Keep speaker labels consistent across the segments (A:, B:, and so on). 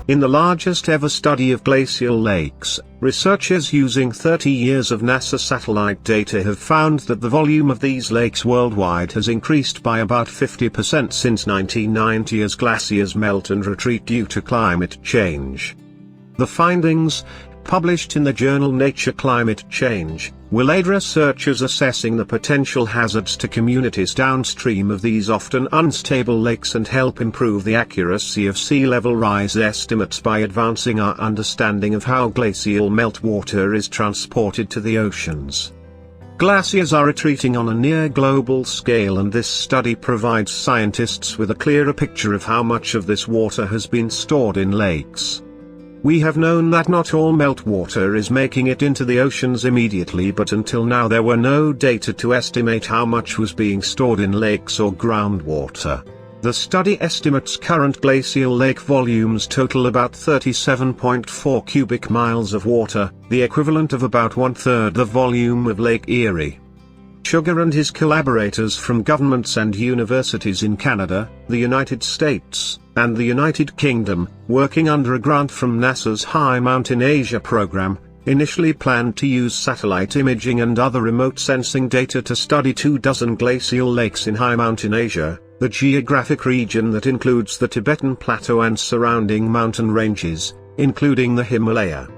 A: In the largest ever study of glacial lakes, researchers using 30 years of NASA satellite data have found that the volume of these lakes worldwide has increased by about 50% since 1990 as glaciers melt and retreat due to climate change. The findings, published in the journal Nature Climate Change, will aid researchers assessing the potential hazards to communities downstream of these often unstable lakes and help improve the accuracy of sea level rise estimates by advancing our understanding of how glacial meltwater is transported to the oceans. Glaciers are retreating on a near global scale, and this study provides scientists with a clearer picture of how much of this water has been stored in lakes. We have known that not all meltwater is making it into the oceans immediately, but until now there were no data to estimate how much was being stored in lakes or groundwater. The study estimates current glacial lake volumes total about 37.4 cubic miles of water, the equivalent of about 1/3 the volume of Lake Erie. Sugar and his collaborators from governments and universities in Canada, the United States, and the United Kingdom, working under a grant from NASA's High Mountain Asia program, initially planned to use satellite imaging and other remote sensing data to study 24 glacial lakes in High Mountain Asia, the geographic region that includes the Tibetan Plateau and surrounding mountain ranges, including the Himalaya.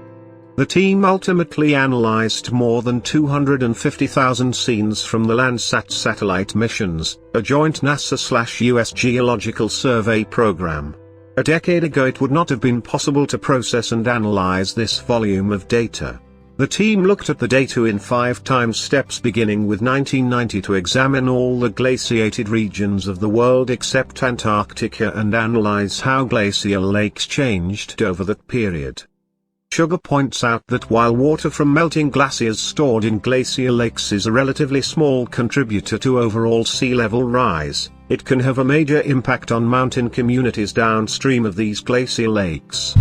A: The team ultimately analyzed more than 250,000 scenes from the Landsat satellite missions, a joint NASA/US Geological Survey program. A decade ago it would not have been possible to process and analyze this volume of data. The team looked at the data in 5 time steps beginning with 1990 to examine all the glaciated regions of the world except Antarctica and analyze how glacial lakes changed over that period. Sugar points out that while water from melting glaciers stored in glacial lakes is a relatively small contributor to overall sea level rise, it can have a major impact on mountain communities downstream of these glacial lakes.